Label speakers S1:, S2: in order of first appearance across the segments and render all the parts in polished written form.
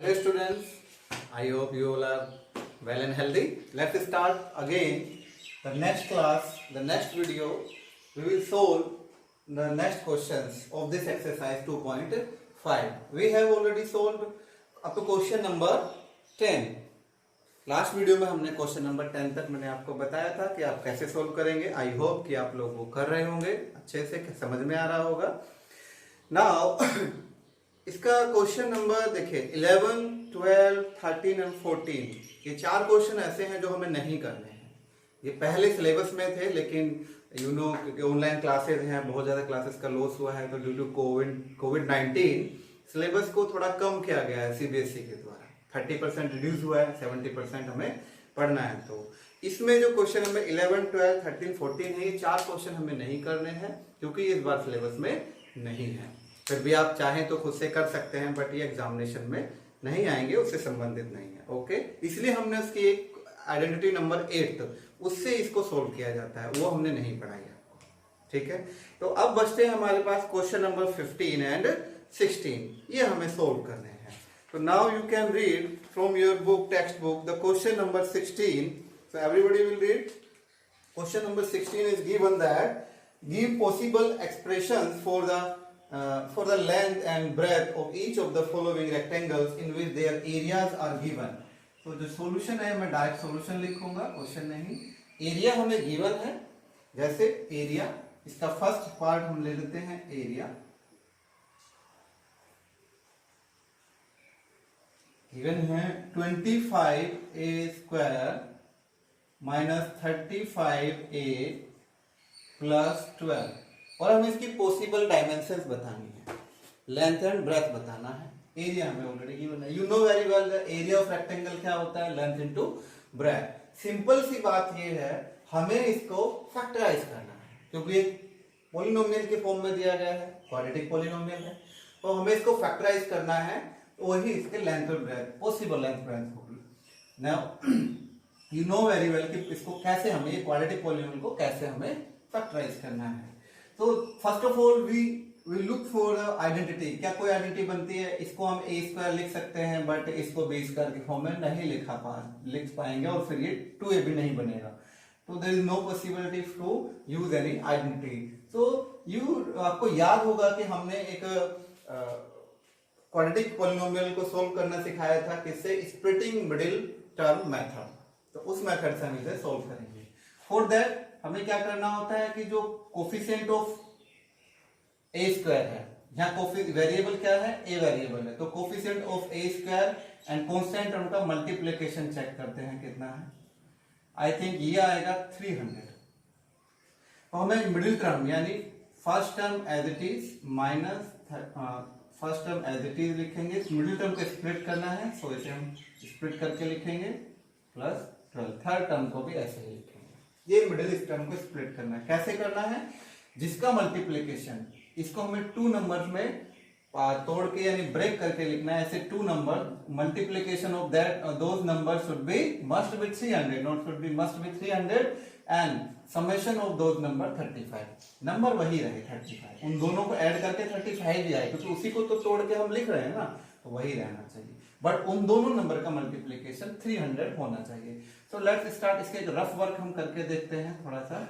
S1: Hello students, I hope you all are well and healthy. Let's start again the next class, the next video. We will solve the next questions of this exercise 2.5. We have already solved up to question number 10. Last video में हमने question number 10 तक मैंने आपको बताया था कि आप कैसे सोल्व करेंगे. आई होप कि आप लोग वो कर रहे होंगे, अच्छे से समझ में आ रहा होगा. नाउ इसका क्वेश्चन नंबर देखिए 11, 12, 13 एंड 14. ये चार क्वेश्चन ऐसे हैं जो हमें नहीं करने हैं. ये पहले सिलेबस में थे, लेकिन यू नो क्योंकि ऑनलाइन क्लासेस हैं, बहुत ज़्यादा क्लासेस का लॉस हुआ है, तो ड्यू टू कोविड-19 सिलेबस को थोड़ा कम किया गया है सीबीएसई के द्वारा. 30% रिड्यूस हुआ है, 70% हमें पढ़ना है. तो इसमें जो क्वेश्चन नंबर 11, 12, 13, 14 है, ये चार क्वेश्चन हमें नहीं करने हैं क्योंकि इस बार सिलेबस में नहीं है. फिर भी आप चाहें तो खुद से कर सकते हैं, बट ये एग्जामिनेशन में नहीं आएंगे, उससे संबंधित नहीं है. ओके, इसलिए हमने उसकी एक आइडेंटिटी नंबर 8 उससे इसको सोल्व किया जाता है, वो हमने नहीं पढ़ाई आपको. ठीक है, तो अब बचते हैं हमारे पास क्वेश्चन नंबर 15 एंड 16. ये हमें सोल्व करने हैं. तो now you can read from your book, text book, the question number 16. So everybody will read. Question number 16 is given that give possible expressions for the length and breadth of each of the following rectangles in which their areas are given. तो जो solution है मैं direct solution लिखूंगा, question नहीं. Area हमें given है, जैसे area, इसका फर्स्ट पार्ट हम ले लेते हैं एरिया. गिवन है 25a² माइनस 35a प्लस 12. और हमें इसकी पॉसिबल डायमेंशंस बतानी है, लेंथ एंड ब्रेथ बताना है. एरिया हमें ऑलरेडी गिवन है. You know very well the area of rectangle क्या होता है, लेंथ इनटू ब्रेथ. सिंपल सी बात ये है, हमें इसको फैक्टराइज करना है क्योंकि एक पॉलिनोमियल के फॉर्म में दिया गया है, क्वाड्रेटिक पॉलिनोमियल है, तो हमें इसको फैक्टराइज करना है. तो वही इसके लेंथ और ब्रेथ, पॉसिबल लेंथ ब्रेथ होगी. Now you know very well कि इसको कैसे हमें, ये क्वाड्रेटिक पॉलिनोमियल को कैसे हमें फैक्टराइज करना है. तो first of all we look for identity. क्या कोई आइडेंटिटी बनती है? इसको हम a² लिख सकते हैं, बट इसको b² के फॉर्म में नहीं लिख पाएंगे, और फिर ये 2a भी नहीं बनेगा. तो there is no possibility to use any identity. तो आपको याद होगा कि हमने एक क्वाड्रेटिक पॉलिनोमियल को सोल्व करना सिखाया था, किससे? Splitting middle term method. तो उस मेथड से हम इसे सोल्व करेंगे. फॉर दैट हमें क्या करना होता है कि जो कोफिशिएंट ऑफ a² है, यहाँ वेरिएबल क्या है? a वेरिएबल है, तो coefficient of a² and constant term का मल्टीप्लिकेशन चेक करते हैं कितना है. आई थिंक ये आएगा 300. तो हमें मिडिल टर्म यानी first term as it is minus first term as it is लिखेंगे. मिडिल टर्म को स्प्लिट करना है, सो इसे हम स्प्लिट करके लिखेंगे प्लस 12. थर्ड टर्म को भी ऐसे ही लिखेंगे. ये मिडिल टर्म को स्प्लिट करना है. कैसे करना है? जिसका मल्टीप्लिकेशन, इसको हमें 2 नंबर्स में तोड़ के यानी ब्रेक करके लिखना है. ऐसे 2 number, multiplication of that those number should be must be 300, not should be must be 300, and summation of those number 35. Number वही रहे 35. उन दोनों को ऐड करके 35 ही आए, क्योंकि उसी को तो तोड़ के हम लिख रहे हैं ना, तो वही रहना चाहिए. बट उन दोनों नंबर का मल्टीप्लिकेशन 300 होना चाहिए. So let's start. इसके एक रफ वर्क हम करके देखते हैं थोड़ा सा.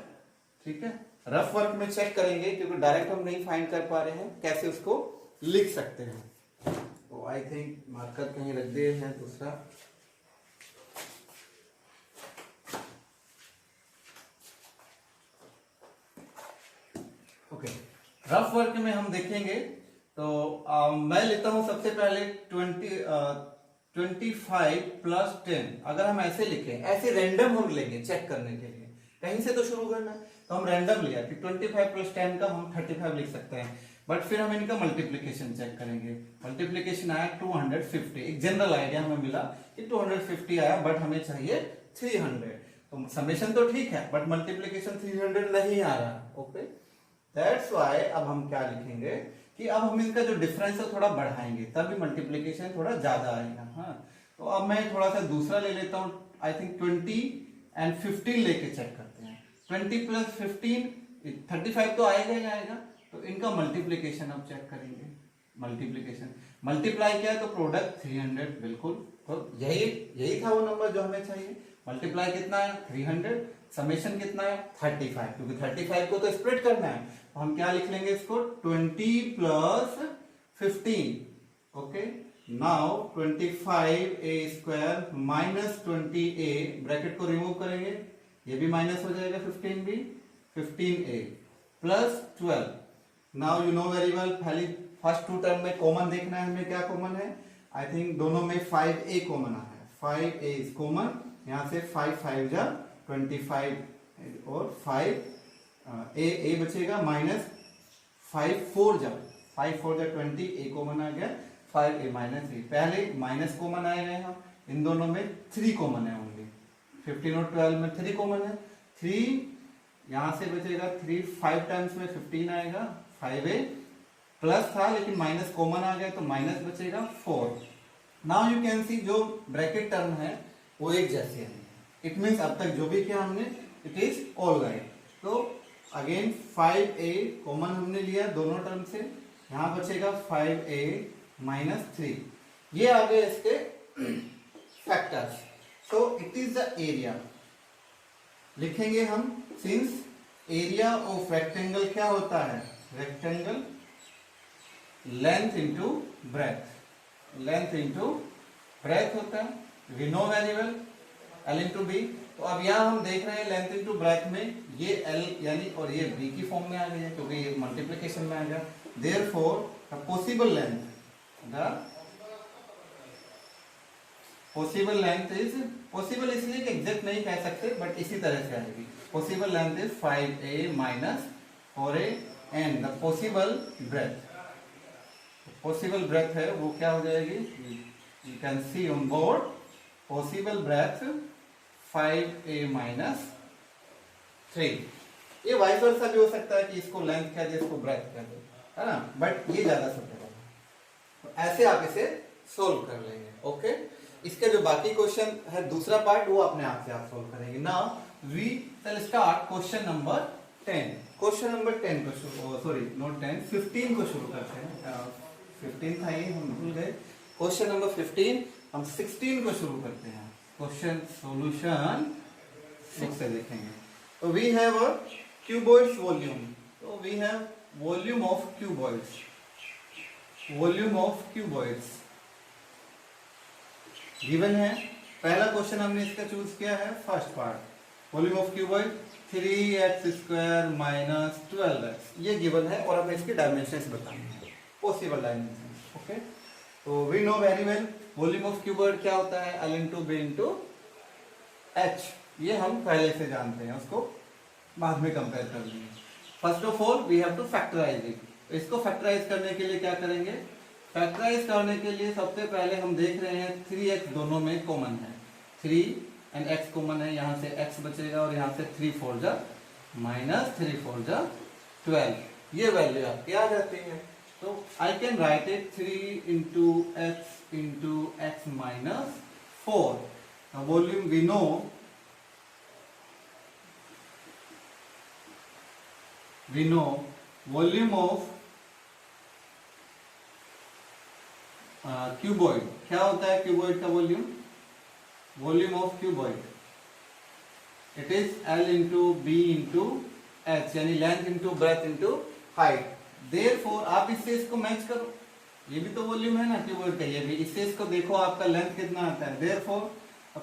S1: ठीक है, रफ वर्क में चेक करेंगे क्योंकि डायरेक्ट हम नहीं फाइंड कर पा रहे हैं कैसे उसको लिख सकते हैं. तो आई थिंक मार्कर कहीं रख दिए हैं दूसरा. ओके, रफ वर्क में हम देखेंगे. तो मैं लेता हूं सबसे पहले 25 प्लस 10. अगर हम ऐसे लिखें, ऐसे रैंडम हम लेंगे चेक करने के लिए, कहीं से तो शुरू करना है, तो हम रैंडम लिया कि 25 प्लस 10 का हम 35 लिख सकते हैं. बट फिर हम इनका मल्टीप्लिकेशन चेक करेंगे. मल्टीप्लिकेशन आया 250. एक जनरल आइडिया हमें मिला कि 250 आया, बट हमें चाहिए 300. तो समेशन तो ठीक है, बट मल्टीप्लिकेशन 300 नहीं आ रहा. ओके, दैट्स व्हाई अब हम क्या लिखेंगे कि अब हम इसका जो डिफरेंस है थोड़ा बढ़ाएंगे, तभी मल्टीप्लिकेशन थोड़ा ज्यादा आएगा. हाँ, तो अब मैं थोड़ा सा दूसरा ले लेता हूँ. आई थिंक 20 एंड 15 लेके चेक करते हैं. 20 प्लस 15 35 तो आएगा ही आएगा. तो इनका मल्टीप्लिकेशन अब चेक करेंगे. मल्टीप्लीकेशन, मल्टीप्लाई किया तो प्रोडक्ट 300 बिल्कुल, तो यही था वो नंबर जो हमें चाहिए। मल्टीप्लाई कितना है 300, समेशन कितना है 35, क्योंकि 35 को तो स्प्लिट करना है, तो हम क्या लिख लेंगे इसको 20 plus 15, okay. Now 25a² minus 20a, bracket को रिमूव करेंगे, ये भी माइनस हो जाएगा, 15 भी, 15a plus 12। Now you know very well, पहली फर्स्ट टू टर्म में कॉमन देखना है हमें, क्या कॉमन है, आई थिंक दोनों में 5a कॉमन आ है, 5a इज कॉमन, यहाँ से 5 5 जा 25 और 5 a बचेगा, माइनस 5 4 जा 20, a कॉमन आ गया, 5a माइनस 3, पहले माइनस कॉमन आएगा, यहाँ इन दोनों में 3 कॉमन है ओनली, 15 और 12 में 3 कॉमन है, 3 यहाँ से बचेगा, 3 5 टाइम्स में 15 आएगा, 5a प्लस था लेकिन माइनस कॉमन आ गया तो माइनस बचेगा 4। नाउ यू कैन सी जो ब्रैकेट टर्म है वो एक जैसे है, इट मीन्स अब तक जो भी किया हमने इट इज ऑल राइट। तो अगेन 5a कॉमन हमने लिया दोनों टर्म से, यहाँ बचेगा 5a माइनस 3, ये आ गए इसके factors. So it is the area, लिखेंगे हम, सिंस एरिया ऑफ रेक्टेंगल क्या होता है, rectangle length into breadth, length into breadth होता है, we know very well, L into B. तो अब यहाँ हम देख रहे हैं लेंथ इंटू ब्रेथ में ये एल यानी और ये बी की फॉर्म में आ गई है क्योंकि ये मल्टीप्लिकेशन में आ गया, therefore the possible length, the possible length is, possible इसलिए कि एग्जैक्ट नहीं कह सकते बट इसी तरह से आएगी, possible length is 5a minus 4a and the possible breadth, possible breadth है वो क्या हो जाएगी, you can see on board, possible breadth 5a minus 3। ये वाइस वर्सा भी हो सकता है कि इसको लेंथ कह दे इसको ब्रेथ कह दे, है ना, बट ये ज्यादा सुटेबल है। तो ऐसे आप इसे सोल्व कर लेंगे, ओके। इसके जो बाकी क्वेश्चन है दूसरा पार्ट वो अपने आप से आप सोल्व करेंगे। Now we will start question number 10। Question number 10 को शुरू, सॉरी नॉट 10, 15 को शुरू करते हैं, 15 था ये हम भूल गए, क्वेश्चन नंबर 15 हम 16 को शुरू करते हैं, क्वेश्चन सॉल्यूशन 6 से देखेंगे। तो we have a cuboids volume, तो we have volume of cuboids, volume of cuboids given है। पहला क्वेश्चन हमने इसका चूज किया है first part, volume of cuboid 3x² minus 12x, ये गिवन है और हमें इसके डायमेंशंस बताएंगे, पॉसिबल डायमेंशंस, ओके। तो we know very well volume of cuboid क्या होता है, L into B into H, ये हम पहले से जानते हैं, उसको बाद में कंपेयर कर लेंगे। First of all we have to factorise it, इसको फैक्टराइज करने के लिए क्या करेंगे, फैक्टराइज करने के लिए सबसे पहले हम देख रहे हैं 3x दोनों में कॉमन है, 3 एंड x कॉमन है, यहाँ से x बचेगा और यहाँ से 3 4 जा माइनस 3 4 जा 12, ये वैल्यू आपकी आ जाती है। तो I can write it 3 into X minus 4, volume we know, volume of cuboid क्या होता है, क्यूबॉइड का volume, volume of cuboid it is L into B into H, यानी length into breadth into height. Therefore आप इससे इसको match करो, ये भी तो वॉल्यूम है ना क्यूबॉइड का, ये भी, इससे इसको देखो आपका लेंथ कितना आता है। देयरफॉर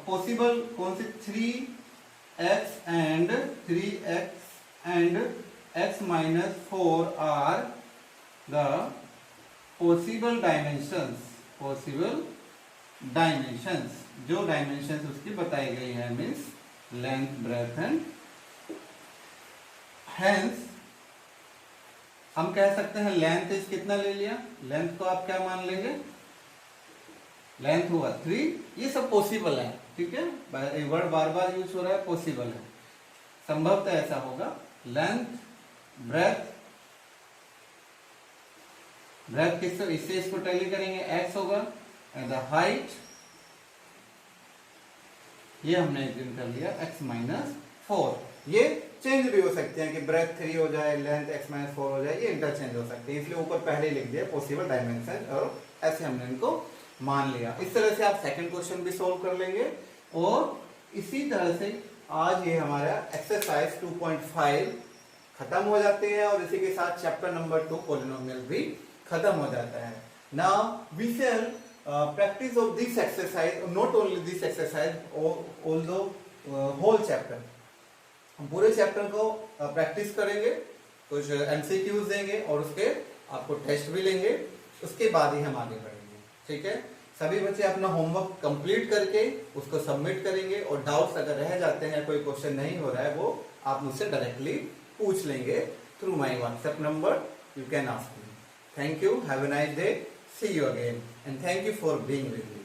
S1: पॉसिबल कौन सी 3x and x minus 4 are the possible dimensions, जो डायमेंशंस उसकी बताई गई है, means length breadth and, hence हम कह सकते हैं लेंथ इज कितना ले लिया, लेंथ को आप क्या मान लेंगे, लेंथ हुआ 3, ये सब पॉसिबल है, ठीक है, वर्ड बार बार यूज हो रहा है, पॉसिबल है, संभवतः ऐसा होगा। लेंथ ब्रेथ, ब्रेथ किससे, इससे इसको टैली करेंगे, x होगा, एंड द हाइट ये हमने एक दिन कर लिया x माइनस 4, ये चेंज भी हो सकते हैं कि ब्रेथ 3 हो जाए, लेंथ x-4 हो जाए, ये इंटरचेंज हो सकते हैं, इसलिए ऊपर पहले लिख दिया पॉसिबल डायमेंशन और ऐसे हमने इनको मान लिया। इस तरह से आप सेकंड क्वेश्चन भी सोल्व कर लेंगे और इसी तरह से आज ये हमारा एक्सरसाइज 2.5 खत्म हो जाते हैं और इसी के साथ चैप्टर नंबर 2 पॉलिनोमियल भी खत्म हो जाता है। Now we shall practice of this exercise, not only this exercise, although whole chapter, हम पूरे चैप्टर को प्रैक्टिस करेंगे, कुछ एमसीक्यूज देंगे और उसके आपको टेस्ट भी लेंगे, उसके बाद ही हम आगे बढ़ेंगे। ठीक है, सभी बच्चे अपना होमवर्क कंप्लीट करके उसको सबमिट करेंगे और डाउट्स अगर रह जाते हैं, कोई क्वेश्चन नहीं हो रहा है, वो आप मुझसे डायरेक्टली पूछ लेंगे through my WhatsApp number, you can ask me. Thank you, have a nice day, see you again and thank you for being with me.